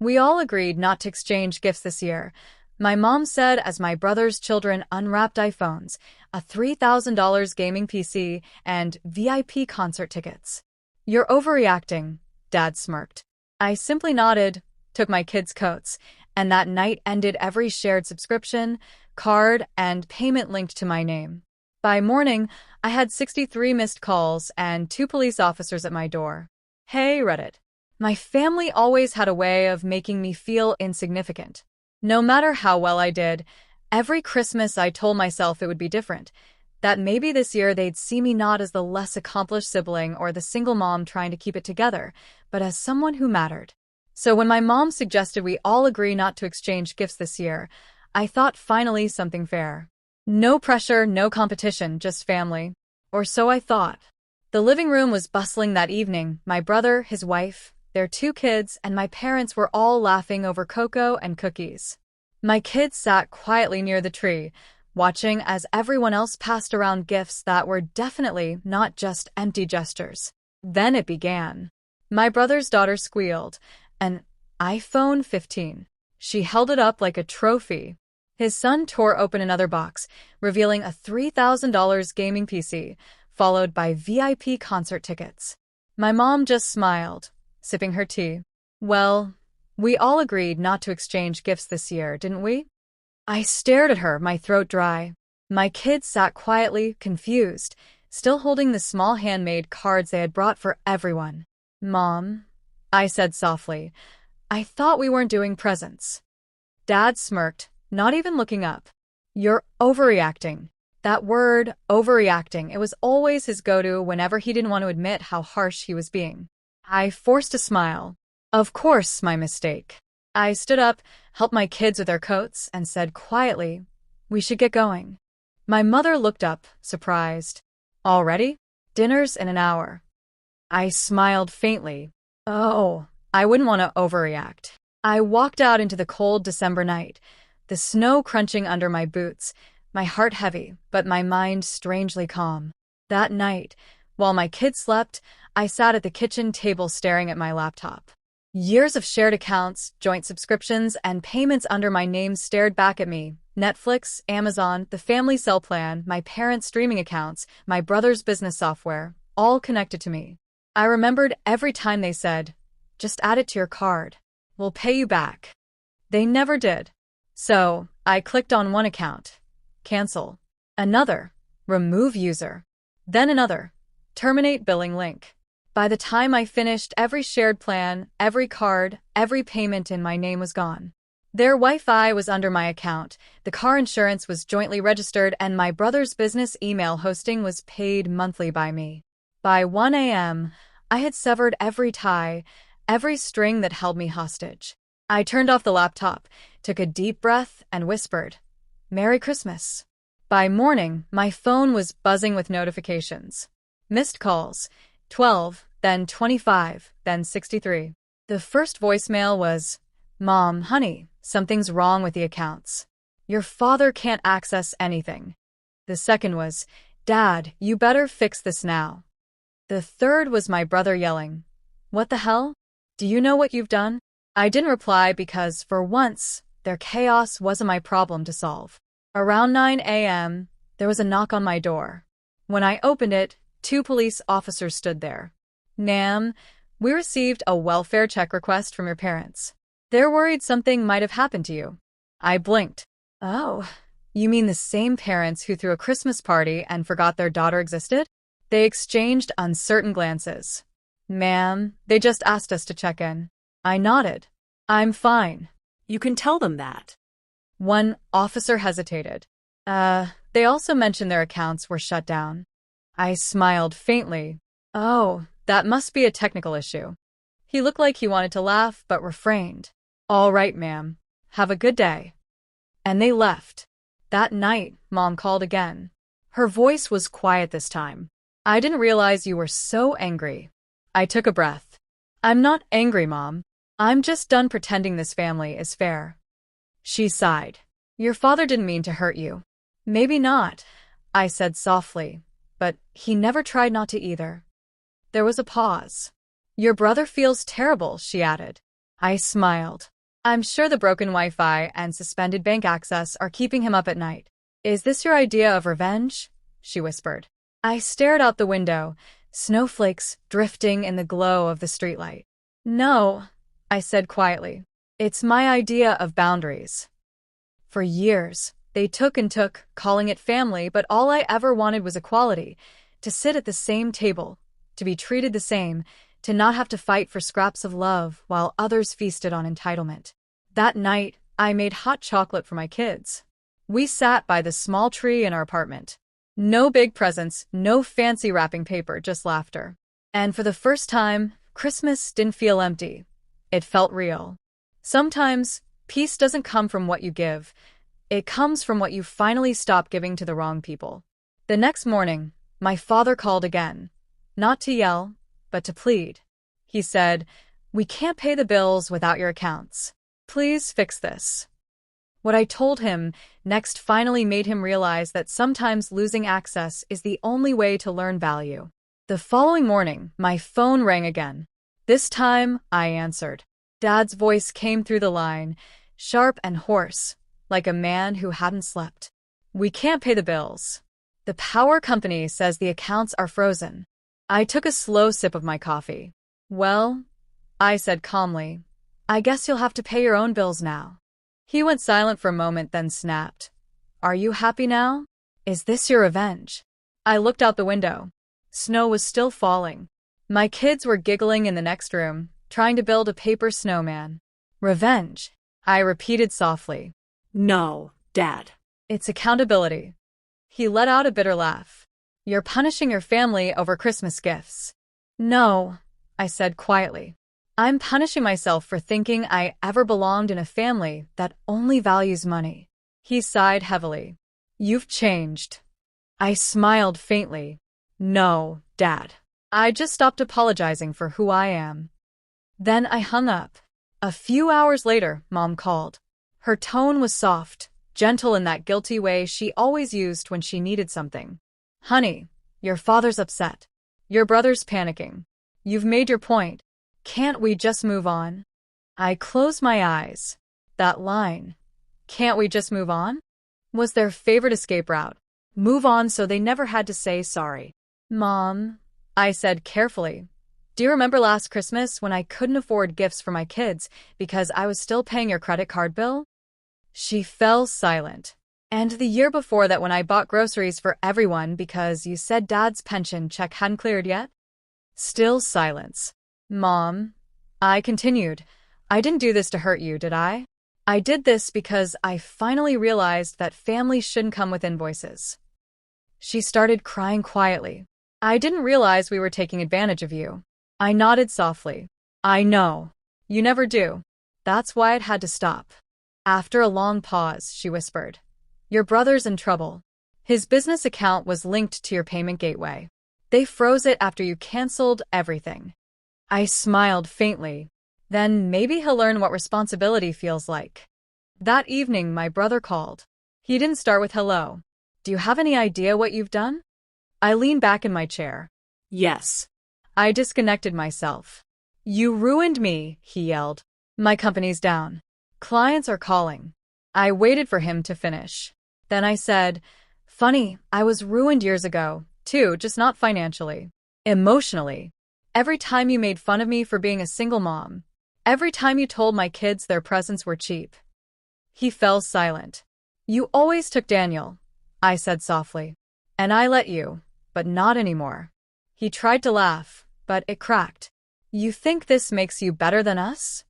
We all agreed not to exchange gifts this year. My mom said as my brother's children unwrapped iPhones, a $3,000 gaming PC, and VIP concert tickets. You're overreacting, Dad smirked. I simply nodded, took my kids' coats, and that night ended every shared subscription, card, and payment linked to my name. By morning, I had 63 missed calls and 2 police officers at my door. Hey, Reddit. My family always had a way of making me feel insignificant. No matter how well I did, every Christmas I told myself it would be different, that maybe this year they'd see me not as the less accomplished sibling or the single mom trying to keep it together, but as someone who mattered. So when my mom suggested we all agree not to exchange gifts this year, I thought finally something fair. No pressure, no competition, just family. Or so I thought. The living room was bustling that evening. My brother, his wife, their 2 kids, and my parents were all laughing over cocoa and cookies. My kids sat quietly near the tree, watching as everyone else passed around gifts that were definitely not just empty gestures. Then it began. My brother's daughter squealed, an iPhone 15. She held it up like a trophy. His son tore open another box, revealing a $3,000 gaming PC, followed by VIP concert tickets. My mom just smiled, sipping her tea. Well, we all agreed not to exchange gifts this year, didn't we? I stared at her, my throat dry. My kids sat quietly, confused, still holding the small handmade cards they had brought for everyone. Mom, I said softly, I thought we weren't doing presents. Dad smirked, not even looking up. You're overreacting. That word, overreacting, it was always his go-to whenever he didn't want to admit how harsh he was being. I forced a smile. Of course, my mistake. I stood up, helped my kids with their coats, and said quietly, we should get going. My mother looked up, surprised. Already? Dinner's in an hour. I smiled faintly. Oh, I wouldn't want to overreact. I walked out into the cold December night, the snow crunching under my boots, my heart heavy, but my mind strangely calm. That night, while my kids slept, I sat at the kitchen table staring at my laptop. Years of shared accounts, joint subscriptions, and payments under my name stared back at me. Netflix, Amazon, the family cell plan, my parents' streaming accounts, my brother's business software, all connected to me. I remembered every time they said, just add it to your card. We'll pay you back. They never did. So, I clicked on one account. Cancel. Another. Remove user. Then another. Terminate billing link. By the time I finished, every shared plan, every card, every payment in my name was gone. Their Wi-Fi was under my account, the car insurance was jointly registered, and my brother's business email hosting was paid monthly by me. By 1 a.m., I had severed every tie, every string that held me hostage. I turned off the laptop, took a deep breath, and whispered, Merry Christmas. By morning, my phone was buzzing with notifications. Missed calls, 12, then 25, then 63. The first voicemail was, Mom, honey, something's wrong with the accounts. Your father can't access anything. The second was, Dad, you better fix this now. The third was my brother yelling, What the hell? Do you know what you've done? I didn't reply because, for once, their chaos wasn't my problem to solve. Around 9 a.m., there was a knock on my door. When I opened it, 2 police officers stood there. Ma'am, we received a welfare check request from your parents. They're worried something might have happened to you. I blinked. Oh, you mean the same parents who threw a Christmas party and forgot their daughter existed? They exchanged uncertain glances. Ma'am, they just asked us to check in. I nodded. I'm fine. You can tell them that. One officer hesitated. They also mentioned their accounts were shut down. I smiled faintly. Oh, that must be a technical issue. He looked like he wanted to laugh, but refrained. All right, ma'am. Have a good day. And they left. That night, Mom called again. Her voice was quiet this time. I didn't realize you were so angry. I took a breath. I'm not angry, Mom. I'm just done pretending this family is fair. She sighed. Your father didn't mean to hurt you. Maybe not, I said softly, but he never tried not to either. There was a pause. Your brother feels terrible, she added. I smiled. I'm sure the broken Wi-Fi and suspended bank access are keeping him up at night. Is this your idea of revenge? She whispered. I stared out the window, snowflakes drifting in the glow of the streetlight. No, I said quietly. It's my idea of boundaries. For years, they took and took, calling it family, but all I ever wanted was equality. To sit at the same table, to be treated the same, to not have to fight for scraps of love while others feasted on entitlement. That night, I made hot chocolate for my kids. We sat by the small tree in our apartment. No big presents, no fancy wrapping paper, just laughter. And for the first time, Christmas didn't feel empty. It felt real. Sometimes, peace doesn't come from what you give. It comes from what you finally stop giving to the wrong people. The next morning, my father called again. Not to yell, but to plead. He said, "We can't pay the bills without your accounts. Please fix this." What I told him next finally made him realize that sometimes losing access is the only way to learn value. The following morning, my phone rang again. This time, I answered. Dad's voice came through the line, sharp and hoarse, like a man who hadn't slept. "We can't pay the bills. The power company says the accounts are frozen." I took a slow sip of my coffee. "Well," I said calmly, "I guess you'll have to pay your own bills now." He went silent for a moment, then snapped. "Are you happy now? Is this your revenge?" I looked out the window. Snow was still falling. My kids were giggling in the next room, trying to build a paper snowman. "Revenge," I repeated softly. No, Dad. "It's accountability." He let out a bitter laugh. "You're punishing your family over Christmas gifts." "No," I said quietly. "I'm punishing myself for thinking I ever belonged in a family that only values money." He sighed heavily. "You've changed." I smiled faintly. "No, Dad. I just stopped apologizing for who I am." Then I hung up. A few hours later, Mom called. Her tone was soft, gentle in that guilty way she always used when she needed something. "Honey, your father's upset. Your brother's panicking. You've made your point. Can't we just move on?" I closed my eyes. That line, "Can't we just move on?" was their favorite escape route. Move on so they never had to say sorry. "Mom," I said carefully, "do you remember last Christmas when I couldn't afford gifts for my kids because I was still paying your credit card bill?" She fell silent. "And the year before that when I bought groceries for everyone because you said Dad's pension check hadn't cleared yet?" Still silence. "Mom," I continued, "I didn't do this to hurt you, did I? I did this because I finally realized that family shouldn't come with invoices." She started crying quietly. "I didn't realize we were taking advantage of you." I nodded softly. "I know. You never do. That's why it had to stop." After a long pause, she whispered, "Your brother's in trouble. His business account was linked to your payment gateway. They froze it after you canceled everything." I smiled faintly. Then maybe he'll learn what responsibility feels like. That evening, my brother called. He didn't start with hello. "Do you have any idea what you've done?" I leaned back in my chair. Yes. I disconnected myself. "You ruined me," he yelled. "My company's down. Clients are calling." I waited for him to finish. Then I said, "Funny, I was ruined years ago, too, just not financially. Emotionally. Every time you made fun of me for being a single mom. Every time you told my kids their presents were cheap." He fell silent. "You always took Daniel," I said softly. "And I let you, but not anymore." He tried to laugh, but it cracked. "You think this makes you better than us?"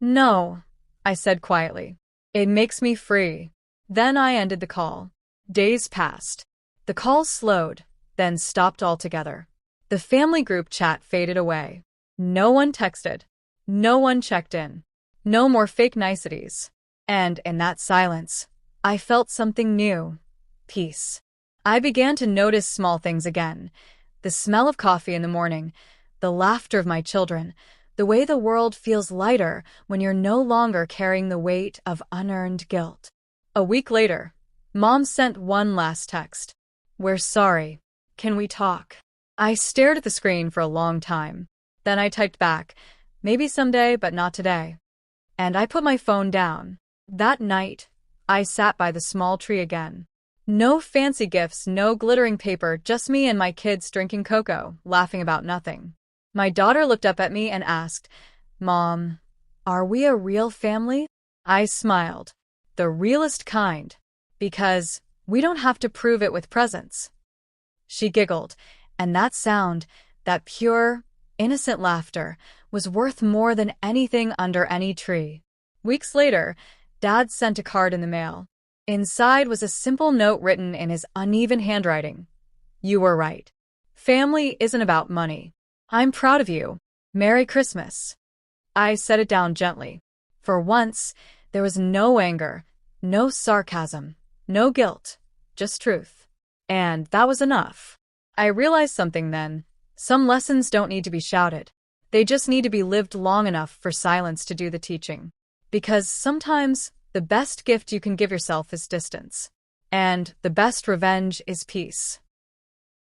"No," I said quietly. "It makes me free." Then I ended the call. Days passed. The call slowed, then stopped altogether. The family group chat faded away. No one texted. No one checked in. No more fake niceties. And in that silence, I felt something new. Peace. I began to notice small things again. The smell of coffee in the morning, the laughter of my children, the way the world feels lighter when you're no longer carrying the weight of unearned guilt. A week later, Mom sent one last text. "We're sorry. Can we talk?" I stared at the screen for a long time. Then I typed back, Maybe someday, but not today. And I put my phone down. That night, I sat by the small tree again. No fancy gifts, no glittering paper, just me and my kids drinking cocoa, laughing about nothing. My daughter looked up at me and asked, "Mom, are we a real family?" I smiled. The realest kind. Because we don't have to prove it with presents. She giggled, and that sound, that pure, innocent laughter, was worth more than anything under any tree. Weeks later, Dad sent a card in the mail. Inside was a simple note written in his uneven handwriting. "You were right. Family isn't about money. I'm proud of you. Merry Christmas." I set it down gently. For once, there was no anger, no sarcasm, no guilt, just truth. And that was enough. I realized something then. Some lessons don't need to be shouted. They just need to be lived long enough for silence to do the teaching. Because sometimes the best gift you can give yourself is distance. And the best revenge is peace.